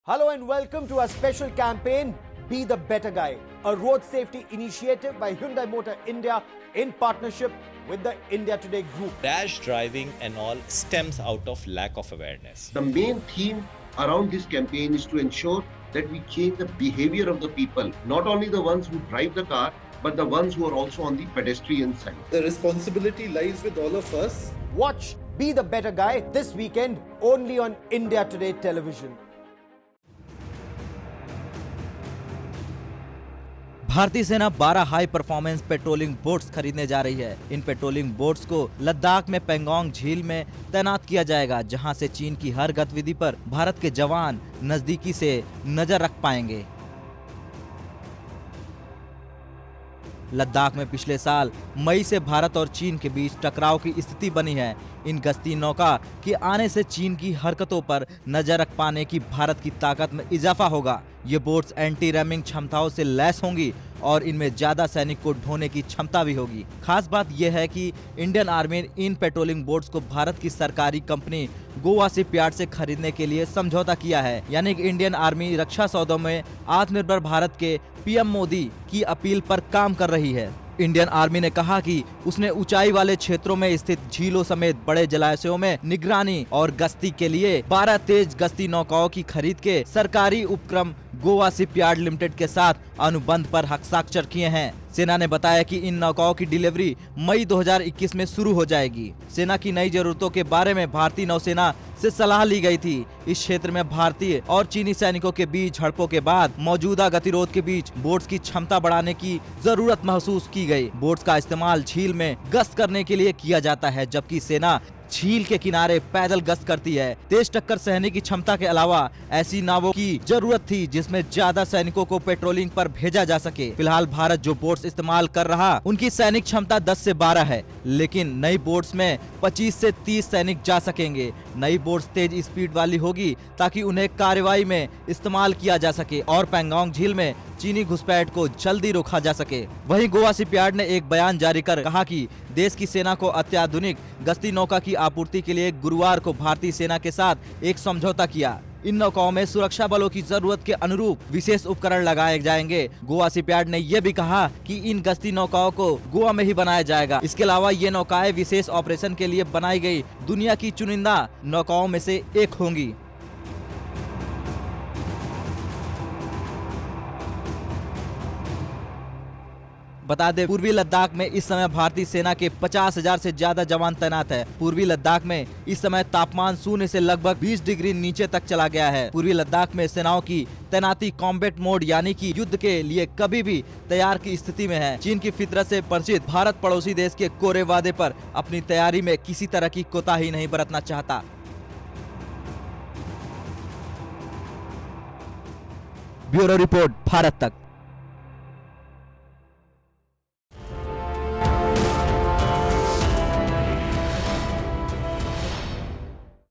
Hello and welcome to our special campaign, Be the Better Guy, a road safety initiative by Hyundai Motor India in partnership with the India Today Group. Rash driving and all stems out of lack of awareness. The main theme around this campaign is to ensure that we change the behavior of the people, not only the ones who drive the car, but the ones who are also on the pedestrian side. The responsibility lies with all of us. Watch Be the Better Guy this weekend only on India Today Television. भारतीय सेना 12 high performance patrolling boats खरीदने जा रही है। इन patrolling boats को लद्दाख में पेंगोंग झील में तैनात किया जाएगा, जहां से चीन की हर गतिविधि पर भारत के जवान नजदीकी से नजर रख पाएंगे। लद्दाख में पिछले साल मई से भारत और चीन के बीच टकराव की स्थिति बनी है। इन गश्ती नौका के आने से चीन की हरकतों पर नजर रख पाने की भारत की ताकत में इजाफा होगा। ये बोट्स एंटी रैमिंग क्षमताओं से लैस होंगी और इनमें ज्यादा सैनिक को ढोने की क्षमता भी होगी। खास बात यह है कि इंडियन आर्मी ने इन पेट्रोलिंग बोट्स को भारत की सरकारी कंपनी गोवा शिपयार्ड से खरीदने के लिए समझौता किया है। यानी कि इंडियन आर्मी रक्षा सौदों में आत्मनिर्भर भारत के पीएम मोदी की अपील पर काम कर रही है। इंडियन आर्मी ने कहा कि उसने ऊंचाई वाले क्षेत्रों में स्थित झीलों समेत बड़े जलाशयों में निगरानी और गश्ती के लिए 12 तेज गश्ती नौकाओं की खरीद के सरकारी उपक्रम गोवा शिपयार्ड लिमिटेड के साथ अनुबंध पर हस्ताक्षर किए हैं। सेना ने बताया कि इन नौकाओं की डिलीवरी मई 2021 में शुरू हो जाएगी। सेना की नई जरूरतों के बारे में भारतीय नौसेना से सलाह ली गई थी। इस क्षेत्र में भारतीय और चीनी सैनिकों के बीच झड़पों के बाद मौजूदा गतिरोध के बीच बोट्स की क्षमता बढ़ाने की जरूरत महसूस की गई। बोट्स का इस्तेमाल झील में गश्त करने के लिए किया जाता है, जबकि सेना झील के किनारे पैदल गश्त करती है। तेज टक्कर सहने की क्षमता के अलावा ऐसी नावों की जरूरत थी जिसमें ज्यादा सैनिकों को पेट्रोलिंग पर भेजा जा सके। फिलहाल भारत जो बोट्स इस्तेमाल कर रहा उनकी सैनिक क्षमता 10 से 12 है, लेकिन नई बोट्स में 25 से 30 सैनिक जा सकेंगे। नई बोट्स तेज स्पीड वाली होगी ताकि उन्हें कार्रवाई में इस्तेमाल किया जा सके और पेंगोंग झील में चीनी घुसपैठ को जल्दी रोका जा सके। वहीं गोवा शिपयार्ड ने एक बयान जारी कर कहा कि देश की सेना को अत्याधुनिक गश्ती नौका की आपूर्ति के लिए गुरुवार को भारतीय सेना के साथ एक समझौता किया। इन नौकाओं में सुरक्षा बलों की जरूरत के अनुरूप विशेष उपकरण लगाए जाएंगे। गोवा शिपयार्ड ने यह भी कहा कि इन गश्ती नौकाओं को गोवा में ही बनाया जाएगा। इसके अलावा ये नौकाएं विशेष ऑपरेशन के लिए बनाई गई दुनिया की चुनिंदा नौकाओं में से एक होंगी। बता दें, पूर्वी लद्दाख में इस समय भारतीय सेना के 50,000 से ज्यादा जवान तैनात है। पूर्वी लद्दाख में इस समय तापमान शून्य से लगभग 20 डिग्री नीचे तक चला गया है। पूर्वी लद्दाख में सेनाओं की तैनाती कॉम्बैट मोड यानी कि युद्ध के लिए कभी भी तैयार की स्थिति में है। चीन की फितरत से परिचित भारत पड़ोसी देश के कोरे वादे पर अपनी तैयारी में किसी तरह की कोताही नहीं बरतना चाहता। ब्यूरो रिपोर्ट, भारत तक।